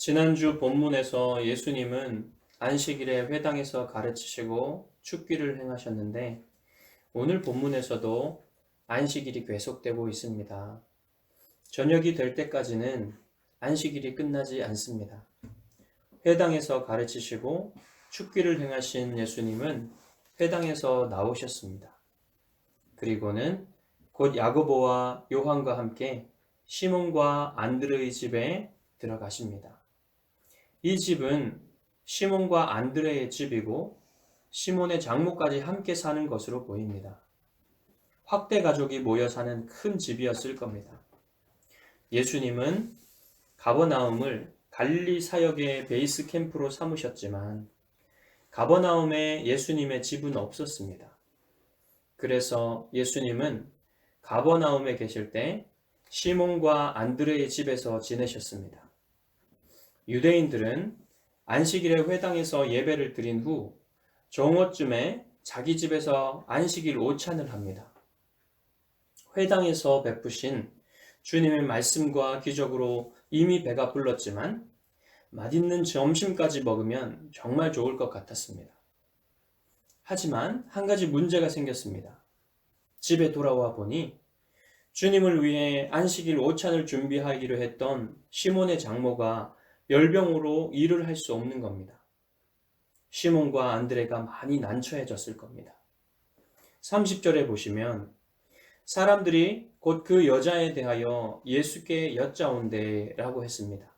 지난주 본문에서 예수님은 안식일에 회당에서 가르치시고 축기를 행하셨는데 오늘 본문에서도 안식일이 계속되고 있습니다. 저녁이 될 때까지는 안식일이 끝나지 않습니다. 회당에서 가르치시고 축기를 행하신 예수님은 회당에서 나오셨습니다. 그리고는 곧 야고보와 요한과 함께 시몬과 안드레의 집에 들어가십니다. 이 집은 시몬과 안드레의 집이고 시몬의 장모까지 함께 사는 것으로 보입니다. 확대 가족이 모여 사는 큰 집이었을 겁니다. 예수님은 가버나움을 갈릴리 사역의 베이스 캠프로 삼으셨지만 가버나움에 예수님의 집은 없었습니다. 그래서 예수님은 가버나움에 계실 때 시몬과 안드레의 집에서 지내셨습니다. 유대인들은 안식일에 회당에서 예배를 드린 후 정오쯤에 자기 집에서 안식일 오찬을 합니다. 회당에서 베푸신 주님의 말씀과 기적으로 이미 배가 불렀지만 맛있는 점심까지 먹으면 정말 좋을 것 같았습니다. 하지만 한 가지 문제가 생겼습니다. 집에 돌아와 보니 주님을 위해 안식일 오찬을 준비하기로 했던 시몬의 장모가 열병으로 일을 할 수 없는 겁니다. 시몬과 안드레가 많이 난처해졌을 겁니다. 30절에 보시면 사람들이 곧 그 여자에 대하여 예수께 여짜온대 라고 했습니다.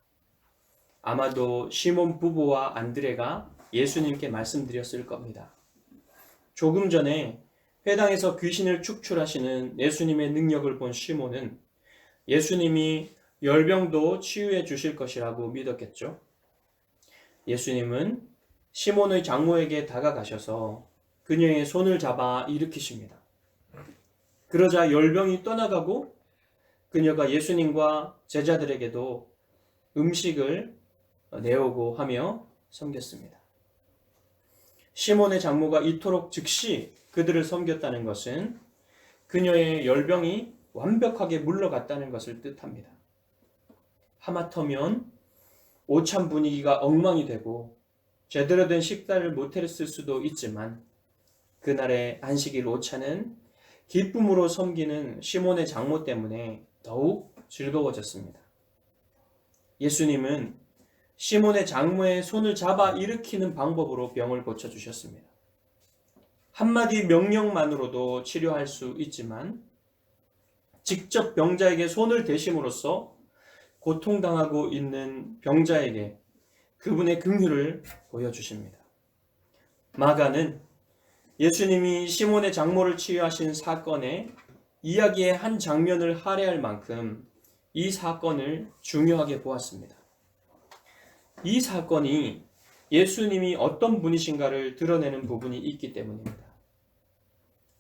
아마도 시몬 부부와 안드레가 예수님께 말씀드렸을 겁니다. 조금 전에 회당에서 귀신을 축출하시는 예수님의 능력을 본 시몬은 예수님이 열병도 치유해 주실 것이라고 믿었겠죠. 예수님은 시몬의 장모에게 다가가셔서 그녀의 손을 잡아 일으키십니다. 그러자 열병이 떠나가고 그녀가 예수님과 제자들에게도 음식을 내오고 하며 섬겼습니다. 시몬의 장모가 이토록 즉시 그들을 섬겼다는 것은 그녀의 열병이 완벽하게 물러갔다는 것을 뜻합니다. 하마터면 오찬 분위기가 엉망이 되고 제대로 된 식사를 못했을 수도 있지만 그날의 안식일 오찬은 기쁨으로 섬기는 시몬의 장모 때문에 더욱 즐거워졌습니다. 예수님은 시몬의 장모의 손을 잡아 일으키는 방법으로 병을 고쳐주셨습니다. 한마디 명령만으로도 치료할 수 있지만 직접 병자에게 손을 대심으로써 고통당하고 있는 병자에게 그분의 긍휼을 보여주십니다. 마가는 예수님이 시몬의 장모를 치유하신 사건의 이야기의 한 장면을 할애할 만큼 이 사건을 중요하게 보았습니다. 이 사건이 예수님이 어떤 분이신가를 드러내는 부분이 있기 때문입니다.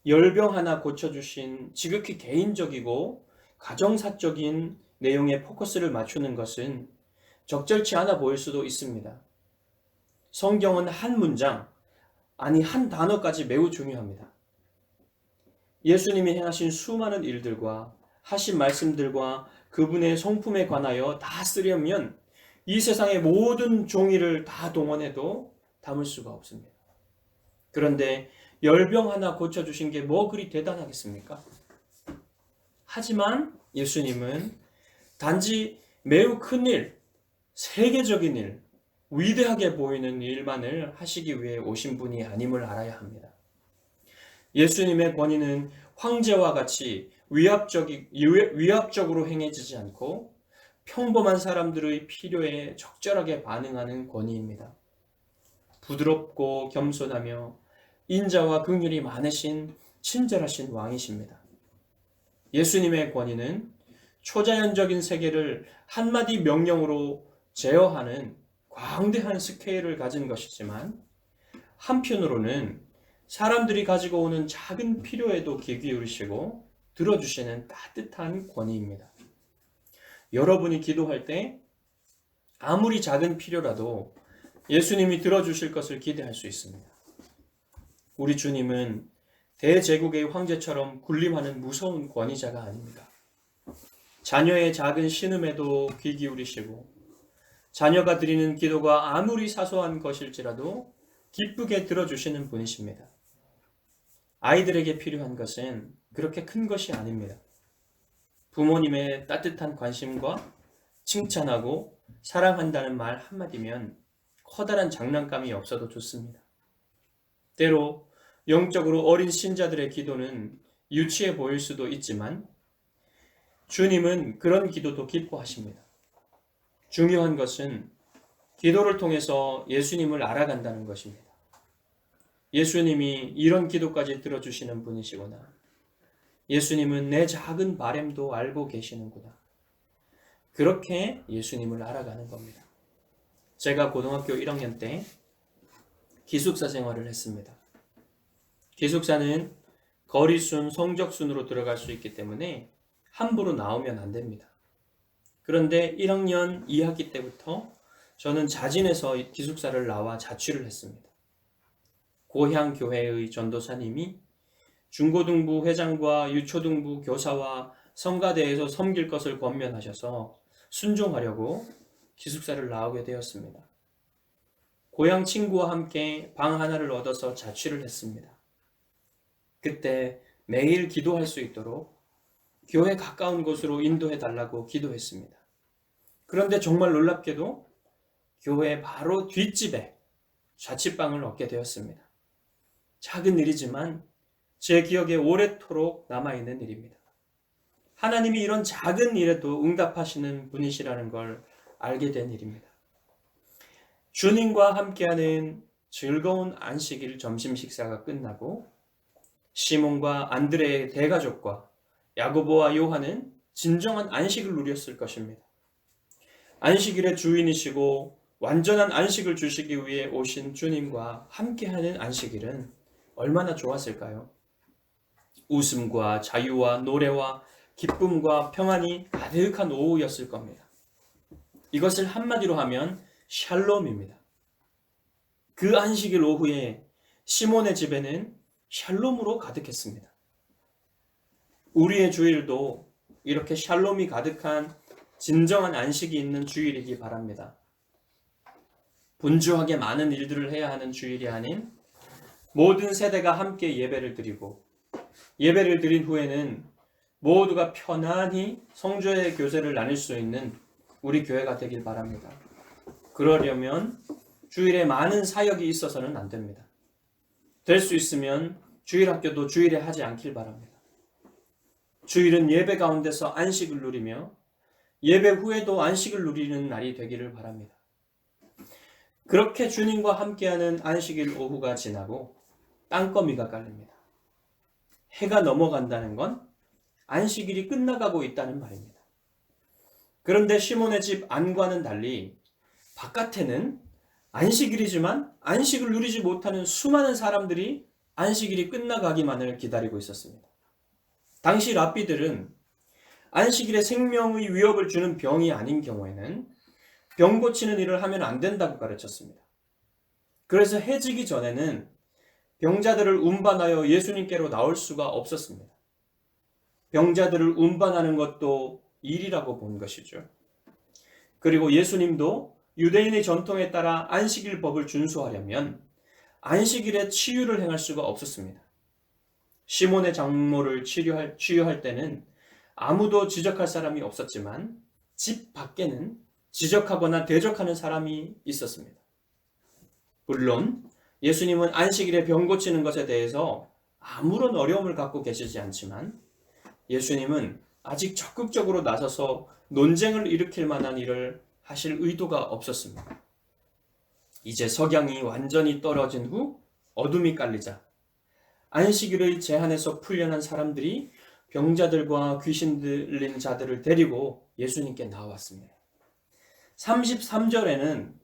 열병 하나 고쳐주신 지극히 개인적이고 가정사적인 내용에 포커스를 맞추는 것은 적절치 않아 보일 수도 있습니다. 성경은 한 문장, 아니 한 단어까지 매우 중요합니다. 예수님이 행하신 수많은 일들과 하신 말씀들과 그분의 성품에 관하여 다 쓰려면 이 세상의 모든 종이를 다 동원해도 담을 수가 없습니다. 그런데 열병 하나 고쳐주신 게 뭐 그리 대단하겠습니까? 하지만 예수님은 단지 매우 큰 일, 세계적인 일, 위대하게 보이는 일만을 하시기 위해 오신 분이 아님을 알아야 합니다. 예수님의 권위는 황제와 같이 위압적으로 행해지지 않고 평범한 사람들의 필요에 적절하게 반응하는 권위입니다. 부드럽고 겸손하며 인자와 긍휼이 많으신 친절하신 왕이십니다. 예수님의 권위는 초자연적인 세계를 한마디 명령으로 제어하는 광대한 스케일을 가진 것이지만 한편으로는 사람들이 가지고 오는 작은 필요에도 귀 기울이시고 들어주시는 따뜻한 권위입니다. 여러분이 기도할 때 아무리 작은 필요라도 예수님이 들어주실 것을 기대할 수 있습니다. 우리 주님은 대제국의 황제처럼 군림하는 무서운 권위자가 아닙니다. 자녀의 작은 신음에도 귀 기울이시고 자녀가 드리는 기도가 아무리 사소한 것일지라도 기쁘게 들어주시는 분이십니다. 아이들에게 필요한 것은 그렇게 큰 것이 아닙니다. 부모님의 따뜻한 관심과 칭찬하고 사랑한다는 말 한마디면 커다란 장난감이 없어도 좋습니다. 때로 영적으로 어린 신자들의 기도는 유치해 보일 수도 있지만 주님은 그런 기도도 기뻐하십니다. 중요한 것은 기도를 통해서 예수님을 알아간다는 것입니다. 예수님이 이런 기도까지 들어주시는 분이시구나. 예수님은 내 작은 바램도 알고 계시는구나. 그렇게 예수님을 알아가는 겁니다. 제가 고등학교 1학년 때 기숙사 생활을 했습니다. 기숙사는 거리순, 성적순으로 들어갈 수 있기 때문에 함부로 나오면 안 됩니다. 그런데 1학년 2학기 때부터 저는 자진해서 기숙사를 나와 자취를 했습니다. 고향 교회의 전도사님이 중고등부 회장과 유초등부 교사와 성가대에서 섬길 것을 권면하셔서 순종하려고 기숙사를 나오게 되었습니다. 고향 친구와 함께 방 하나를 얻어서 자취를 했습니다. 그때 매일 기도할 수 있도록 교회 가까운 곳으로 인도해 달라고 기도했습니다. 그런데 정말 놀랍게도 교회 바로 뒷집에 자취방을 얻게 되었습니다. 작은 일이지만 제 기억에 오래도록 남아있는 일입니다. 하나님이 이런 작은 일에도 응답하시는 분이시라는 걸 알게 된 일입니다. 주님과 함께하는 즐거운 안식일 점심 식사가 끝나고 시몬과 안드레의 대가족과 야고보와 요한은 진정한 안식을 누렸을 것입니다. 안식일의 주인이시고 완전한 안식을 주시기 위해 오신 주님과 함께하는 안식일은 얼마나 좋았을까요? 웃음과 자유와 노래와 기쁨과 평안이 가득한 오후였을 겁니다. 이것을 한마디로 하면 샬롬입니다. 그 안식일 오후에 시몬의 집에는 샬롬으로 가득했습니다. 우리의 주일도 이렇게 샬롬이 가득한 진정한 안식이 있는 주일이기 바랍니다. 분주하게 많은 일들을 해야 하는 주일이 아닌 모든 세대가 함께 예배를 드리고 예배를 드린 후에는 모두가 편안히 성도의 교제를 나눌 수 있는 우리 교회가 되길 바랍니다. 그러려면 주일에 많은 사역이 있어서는 안 됩니다. 될 수 있으면 주일 학교도 주일에 하지 않길 바랍니다. 주일은 예배 가운데서 안식을 누리며 예배 후에도 안식을 누리는 날이 되기를 바랍니다. 그렇게 주님과 함께하는 안식일 오후가 지나고 땅거미가 깔립니다. 해가 넘어간다는 건 안식일이 끝나가고 있다는 말입니다. 그런데 시몬의 집 안과는 달리 바깥에는 안식일이지만 안식을 누리지 못하는 수많은 사람들이 안식일이 끝나가기만을 기다리고 있었습니다. 당시 랍비들은 안식일에 생명의 위협을 주는 병이 아닌 경우에는 병 고치는 일을 하면 안 된다고 가르쳤습니다. 그래서 해지기 전에는 병자들을 운반하여 예수님께로 나올 수가 없었습니다. 병자들을 운반하는 것도 일이라고 본 것이죠. 그리고 예수님도 유대인의 전통에 따라 안식일 법을 준수하려면 안식일에 치유를 행할 수가 없었습니다. 시몬의 장모를 치유할 때는 아무도 지적할 사람이 없었지만 집 밖에는 지적하거나 대적하는 사람이 있었습니다. 물론 예수님은 안식일에 병 고치는 것에 대해서 아무런 어려움을 갖고 계시지 않지만 예수님은 아직 적극적으로 나서서 논쟁을 일으킬 만한 일을 하실 의도가 없었습니다. 이제 석양이 완전히 떨어진 후 어둠이 깔리자 안식일의 제한에서 풀려난 사람들이 병자들과 귀신 들린 자들을 데리고 예수님께 나왔습니다. 33절에는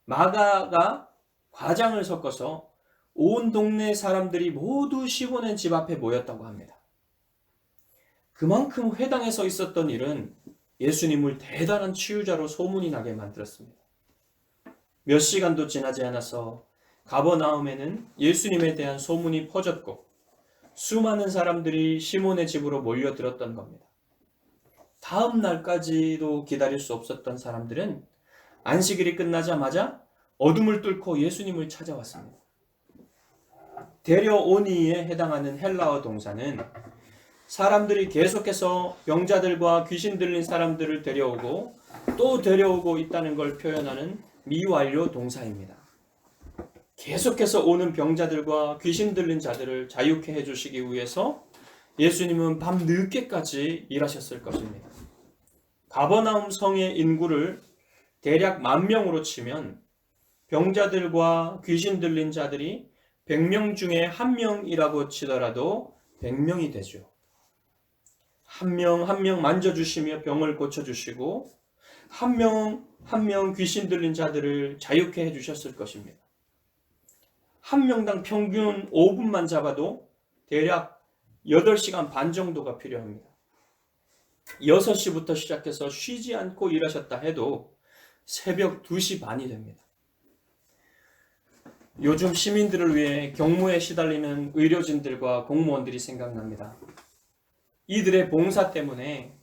마가가 과장을 섞어서 온 동네 사람들이 모두 시몬의 집 앞에 모였다고 합니다. 그만큼 회당에서 있었던 일은 예수님을 대단한 치유자로 소문이 나게 만들었습니다. 몇 시간도 지나지 않아서 가버나움에는 예수님에 대한 소문이 퍼졌고 수많은 사람들이 시몬의 집으로 몰려들었던 겁니다. 다음 날까지도 기다릴 수 없었던 사람들은 안식일이 끝나자마자 어둠을 뚫고 예수님을 찾아왔습니다. 데려오니에 해당하는 헬라어 동사는 사람들이 계속해서 병자들과 귀신 들린 사람들을 데려오고 또 데려오고 있다는 걸 표현하는 미완료 동사입니다. 계속해서 오는 병자들과 귀신 들린 자들을 자유케 해주시기 위해서 예수님은 밤 늦게까지 일하셨을 것입니다. 가버나움 성의 인구를 대략 10,000명으로 치면 병자들과 귀신 들린 자들이 100명 중에 1명이라고 치더라도 100명이 되죠. 한 명 한 명 만져주시며 병을 고쳐주시고 한 명 한 명 귀신 들린 자들을 자유케 해주셨을 것입니다. 한 명당 평균 5분만 잡아도 대략 8시간 반 정도가 필요합니다. 6시부터 시작해서 쉬지 않고 일하셨다 해도 새벽 2시 반이 됩니다. 요즘 시민들을 위해 경무에 시달리는 의료진들과 공무원들이 생각납니다. 이들의 봉사 때문에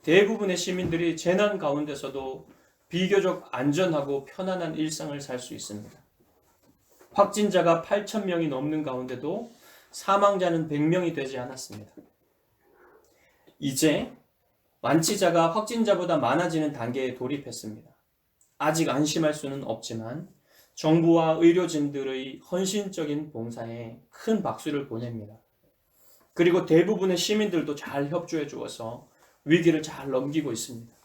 대부분의 시민들이 재난 가운데서도 비교적 안전하고 편안한 일상을 살 수 있습니다. 확진자가 8,000명이 넘는 가운데도 사망자는 100명이 되지 않았습니다. 이제 완치자가 확진자보다 많아지는 단계에 돌입했습니다. 아직 안심할 수는 없지만 정부와 의료진들의 헌신적인 봉사에 큰 박수를 보냅니다. 그리고 대부분의 시민들도 잘 협조해 주어서 위기를 잘 넘기고 있습니다.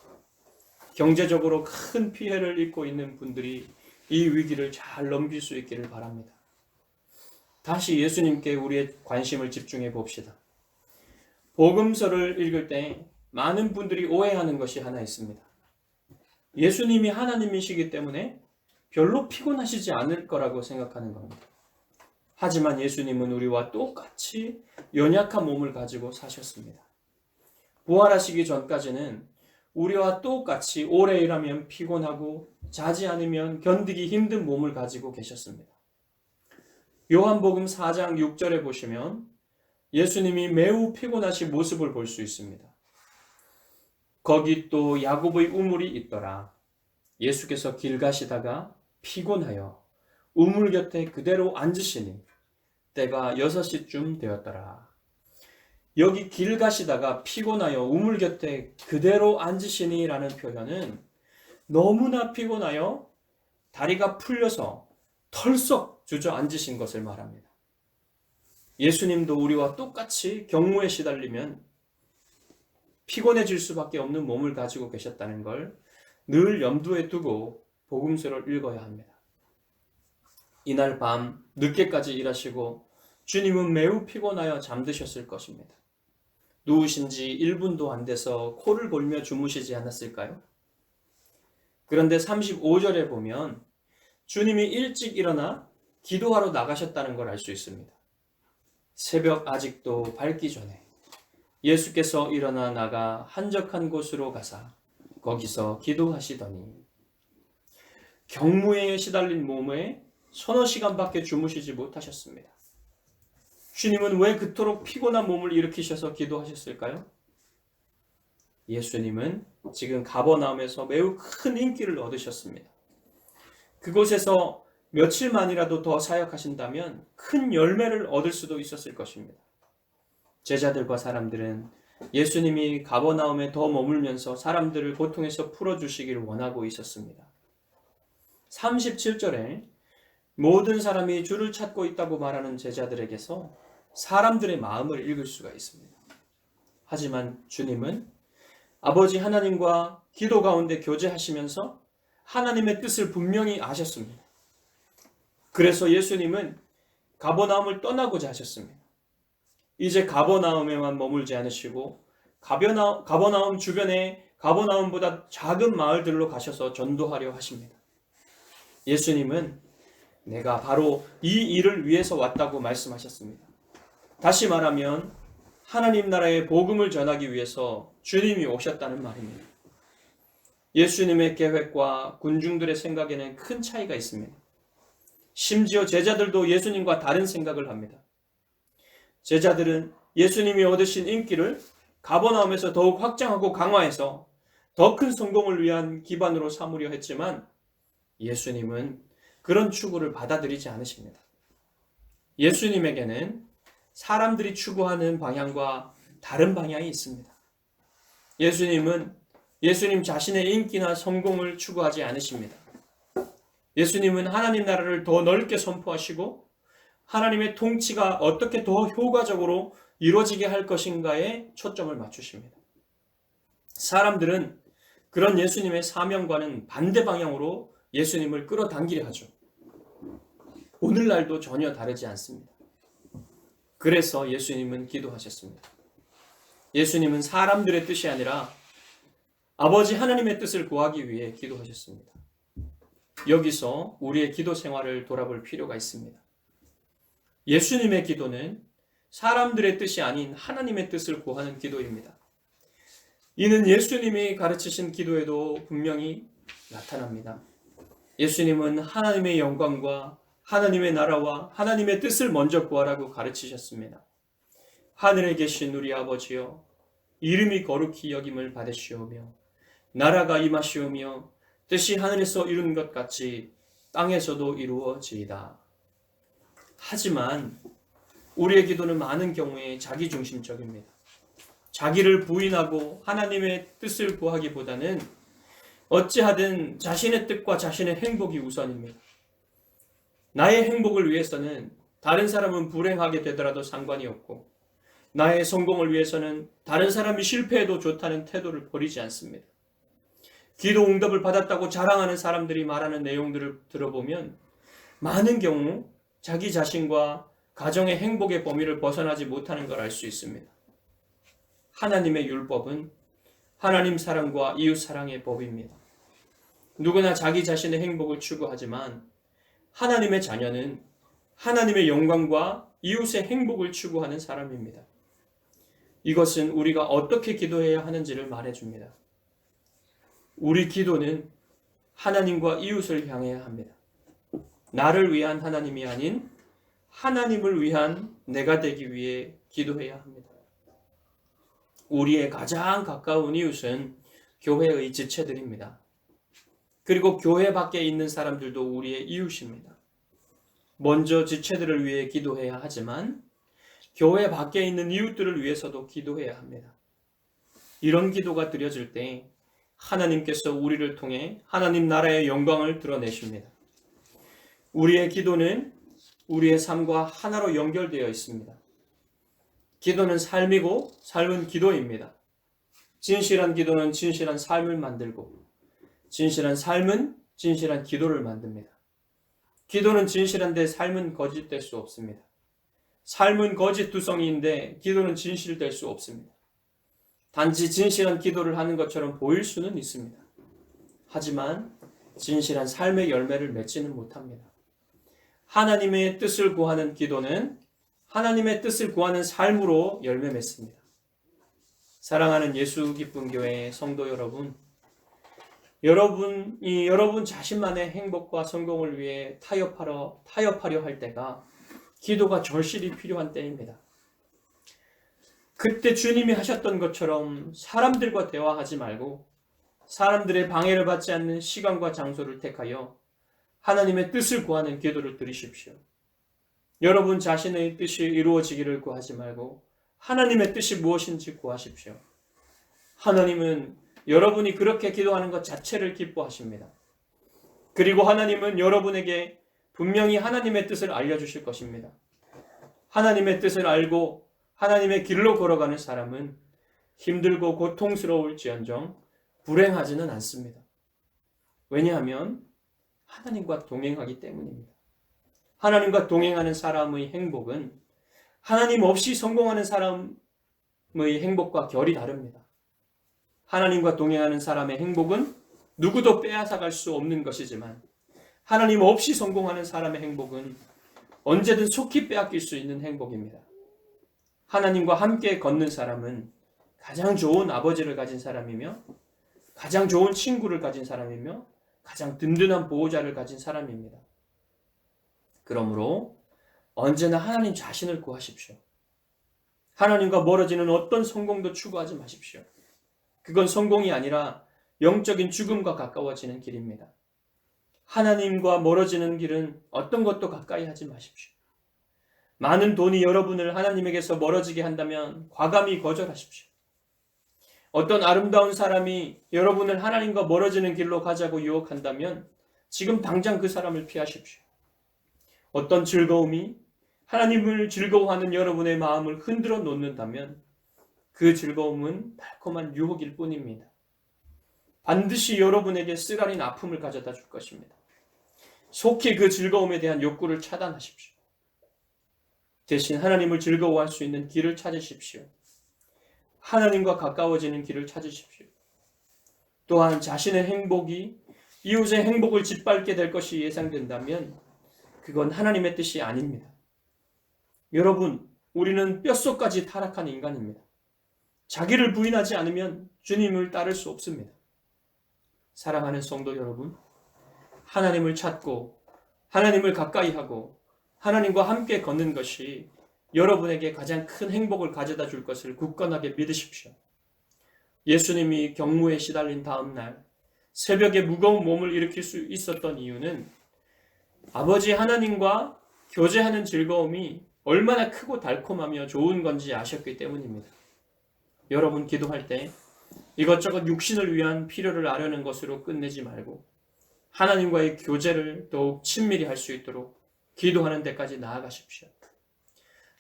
경제적으로 큰 피해를 입고 있는 분들이 이 위기를 잘 넘길 수 있기를 바랍니다. 다시 예수님께 우리의 관심을 집중해 봅시다. 복음서를 읽을 때 많은 분들이 오해하는 것이 하나 있습니다. 예수님이 하나님이시기 때문에 별로 피곤하시지 않을 거라고 생각하는 겁니다. 하지만 예수님은 우리와 똑같이 연약한 몸을 가지고 사셨습니다. 부활하시기 전까지는 우리와 똑같이 오래 일하면 피곤하고 자지 않으면 견디기 힘든 몸을 가지고 계셨습니다. 요한복음 4장 6절에 보시면 예수님이 매우 피곤하신 모습을 볼 수 있습니다. 거기 또 야곱의 우물이 있더라. 예수께서 길 가시다가 피곤하여 우물 곁에 그대로 앉으시니 때가 6시쯤 되었더라. 여기 길 가시다가 피곤하여 우물 곁에 그대로 앉으시니 라는 표현은 너무나 피곤하여 다리가 풀려서 털썩 주저앉으신 것을 말합니다. 예수님도 우리와 똑같이 경무에 시달리면 피곤해질 수밖에 없는 몸을 가지고 계셨다는 걸 늘 염두에 두고 복음서를 읽어야 합니다. 이날 밤 늦게까지 일하시고 주님은 매우 피곤하여 잠드셨을 것입니다. 누우신 지 1분도 안 돼서 코를 골며 주무시지 않았을까요? 그런데 35절에 보면 주님이 일찍 일어나 기도하러 나가셨다는 걸 알 수 있습니다. 새벽 아직도 밝기 전에 예수께서 일어나 나가 한적한 곳으로 가사 거기서 기도하시더니 경무에 시달린 몸에 서너 시간밖에 주무시지 못하셨습니다. 주님은 왜 그토록 피곤한 몸을 일으키셔서 기도하셨을까요? 예수님은 지금 가버나움에서 매우 큰 인기를 얻으셨습니다. 그곳에서 며칠만이라도 더 사역하신다면 큰 열매를 얻을 수도 있었을 것입니다. 제자들과 사람들은 예수님이 가버나움에 더 머물면서 사람들을 고통에서 풀어주시기를 원하고 있었습니다. 37절에 모든 사람이 주를 찾고 있다고 말하는 제자들에게서 사람들의 마음을 읽을 수가 있습니다. 하지만 주님은 아버지 하나님과 기도 가운데 교제하시면서 하나님의 뜻을 분명히 아셨습니다. 그래서 예수님은 가버나움을 떠나고자 하셨습니다. 이제 가버나움에만 머물지 않으시고 가버나움 주변에 가버나움보다 작은 마을들로 가셔서 전도하려 하십니다. 예수님은 내가 바로 이 일을 위해서 왔다고 말씀하셨습니다. 다시 말하면 하나님 나라의 복음을 전하기 위해서 주님이 오셨다는 말입니다. 예수님의 계획과 군중들의 생각에는 큰 차이가 있습니다. 심지어 제자들도 예수님과 다른 생각을 합니다. 제자들은 예수님이 얻으신 인기를 가버나움에서 더욱 확장하고 강화해서 더 큰 성공을 위한 기반으로 삼으려 했지만 예수님은 그런 추구를 받아들이지 않으십니다. 예수님에게는 사람들이 추구하는 방향과 다른 방향이 있습니다. 예수님 자신의 인기나 성공을 추구하지 않으십니다. 예수님은 하나님 나라를 더 넓게 선포하시고 하나님의 통치가 어떻게 더 효과적으로 이루어지게 할 것인가에 초점을 맞추십니다. 사람들은 그런 예수님의 사명과는 반대 방향으로 예수님을 끌어당기려 하죠. 오늘날도 전혀 다르지 않습니다. 그래서 예수님은 기도하셨습니다. 예수님은 사람들의 뜻이 아니라 아버지 하나님의 뜻을 구하기 위해 기도하셨습니다. 여기서 우리의 기도 생활을 돌아볼 필요가 있습니다. 예수님의 기도는 사람들의 뜻이 아닌 하나님의 뜻을 구하는 기도입니다. 이는 예수님이 가르치신 기도에도 분명히 나타납니다. 예수님은 하나님의 영광과 하나님의 나라와 하나님의 뜻을 먼저 구하라고 가르치셨습니다. 하늘에 계신 우리 아버지여, 이름이 거룩히 여김을 받으시오며 나라가 임하시오며 뜻이 하늘에서 이룬 것 같이 땅에서도 이루어지이다. 하지만 우리의 기도는 많은 경우에 자기중심적입니다. 자기를 부인하고 하나님의 뜻을 구하기보다는 어찌하든 자신의 뜻과 자신의 행복이 우선입니다. 나의 행복을 위해서는 다른 사람은 불행하게 되더라도 상관이 없고 나의 성공을 위해서는 다른 사람이 실패해도 좋다는 태도를 버리지 않습니다. 기도 응답을 받았다고 자랑하는 사람들이 말하는 내용들을 들어보면 많은 경우 자기 자신과 가정의 행복의 범위를 벗어나지 못하는 걸 알 수 있습니다. 하나님의 율법은 하나님 사랑과 이웃 사랑의 법입니다. 누구나 자기 자신의 행복을 추구하지만 하나님의 자녀는 하나님의 영광과 이웃의 행복을 추구하는 사람입니다. 이것은 우리가 어떻게 기도해야 하는지를 말해줍니다. 우리 기도는 하나님과 이웃을 향해야 합니다. 나를 위한 하나님이 아닌 하나님을 위한 내가 되기 위해 기도해야 합니다. 우리의 가장 가까운 이웃은 교회의 지체들입니다. 그리고 교회 밖에 있는 사람들도 우리의 이웃입니다. 먼저 지체들을 위해 기도해야 하지만 교회 밖에 있는 이웃들을 위해서도 기도해야 합니다. 이런 기도가 드려질 때 하나님께서 우리를 통해 하나님 나라의 영광을 드러내십니다. 우리의 기도는 우리의 삶과 하나로 연결되어 있습니다. 기도는 삶이고 삶은 기도입니다. 진실한 기도는 진실한 삶을 만들고 진실한 삶은 진실한 기도를 만듭니다. 기도는 진실한데 삶은 거짓될 수 없습니다. 삶은 거짓두성이인데 기도는 진실될 수 없습니다. 단지 진실한 기도를 하는 것처럼 보일 수는 있습니다. 하지만 진실한 삶의 열매를 맺지는 못합니다. 하나님의 뜻을 구하는 기도는 하나님의 뜻을 구하는 삶으로 열매 맺습니다. 사랑하는 예수 기쁨 교회 성도 여러분, 여러분 자신만의 행복과 성공을 위해 타협하려 할 때가 기도가 절실히 필요한 때입니다. 그때 주님이 하셨던 것처럼 사람들과 대화하지 말고 사람들의 방해를 받지 않는 시간과 장소를 택하여 하나님의 뜻을 구하는 기도를 드리십시오. 여러분 자신의 뜻이 이루어지기를 구하지 말고 하나님의 뜻이 무엇인지 구하십시오. 하나님은 여러분이 그렇게 기도하는 것 자체를 기뻐하십니다. 그리고 하나님은 여러분에게 분명히 하나님의 뜻을 알려주실 것입니다. 하나님의 뜻을 알고 하나님의 길로 걸어가는 사람은 힘들고 고통스러울지언정 불행하지는 않습니다. 왜냐하면 하나님과 동행하기 때문입니다. 하나님과 동행하는 사람의 행복은 하나님 없이 성공하는 사람의 행복과 결이 다릅니다. 하나님과 동행하는 사람의 행복은 누구도 빼앗아갈 수 없는 것이지만 하나님 없이 성공하는 사람의 행복은 언제든 속히 빼앗길 수 있는 행복입니다. 하나님과 함께 걷는 사람은 가장 좋은 아버지를 가진 사람이며 가장 좋은 친구를 가진 사람이며 가장 든든한 보호자를 가진 사람입니다. 그러므로 언제나 하나님 자신을 구하십시오. 하나님과 멀어지는 어떤 성공도 추구하지 마십시오. 그건 성공이 아니라 영적인 죽음과 가까워지는 길입니다. 하나님과 멀어지는 길은 어떤 것도 가까이 하지 마십시오. 많은 돈이 여러분을 하나님에게서 멀어지게 한다면 과감히 거절하십시오. 어떤 아름다운 사람이 여러분을 하나님과 멀어지는 길로 가자고 유혹한다면 지금 당장 그 사람을 피하십시오. 어떤 즐거움이 하나님을 즐거워하는 여러분의 마음을 흔들어 놓는다면 그 즐거움은 달콤한 유혹일 뿐입니다. 반드시 여러분에게 쓰라린 아픔을 가져다 줄 것입니다. 속히 그 즐거움에 대한 욕구를 차단하십시오. 대신 하나님을 즐거워할 수 있는 길을 찾으십시오. 하나님과 가까워지는 길을 찾으십시오. 또한 자신의 행복이 이웃의 행복을 짓밟게 될 것이 예상된다면 그건 하나님의 뜻이 아닙니다. 여러분, 우리는 뼛속까지 타락한 인간입니다. 자기를 부인하지 않으면 주님을 따를 수 없습니다. 사랑하는 성도 여러분, 하나님을 찾고 하나님을 가까이 하고 하나님과 함께 걷는 것이 여러분에게 가장 큰 행복을 가져다 줄 것을 굳건하게 믿으십시오. 예수님이 경무에 시달린 다음 날 새벽에 무거운 몸을 일으킬 수 있었던 이유는 아버지 하나님과 교제하는 즐거움이 얼마나 크고 달콤하며 좋은 건지 아셨기 때문입니다. 여러분, 기도할 때 이것저것 육신을 위한 필요를 아려는 것으로 끝내지 말고 하나님과의 교제를 더욱 친밀히 할 수 있도록 기도하는 데까지 나아가십시오.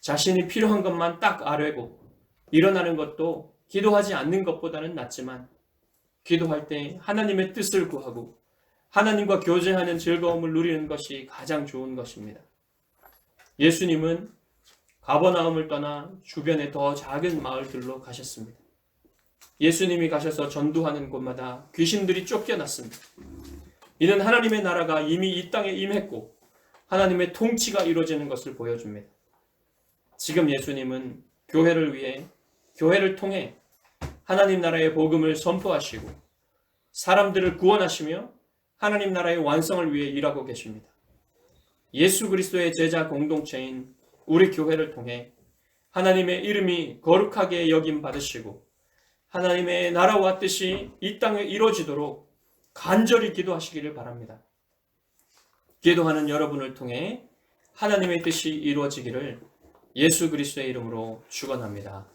자신이 필요한 것만 딱 아뢰고 일어나는 것도 기도하지 않는 것보다는 낫지만 기도할 때 하나님의 뜻을 구하고 하나님과 교제하는 즐거움을 누리는 것이 가장 좋은 것입니다. 예수님은 가버나움을 떠나 주변의 더 작은 마을들로 가셨습니다. 예수님이 가셔서 전도하는 곳마다 귀신들이 쫓겨났습니다. 이는 하나님의 나라가 이미 이 땅에 임했고 하나님의 통치가 이루어지는 것을 보여줍니다. 지금 예수님은 교회를 위해 교회를 통해 하나님 나라의 복음을 선포하시고 사람들을 구원하시며 하나님 나라의 완성을 위해 일하고 계십니다. 예수 그리스도의 제자 공동체인 우리 교회를 통해 하나님의 이름이 거룩하게 여김 받으시고 하나님의 나라와 뜻이 이 땅에 이루어지도록 간절히 기도하시기를 바랍니다. 기도하는 여러분을 통해 하나님의 뜻이 이루어지기를 예수 그리스도의 이름으로 축원합니다.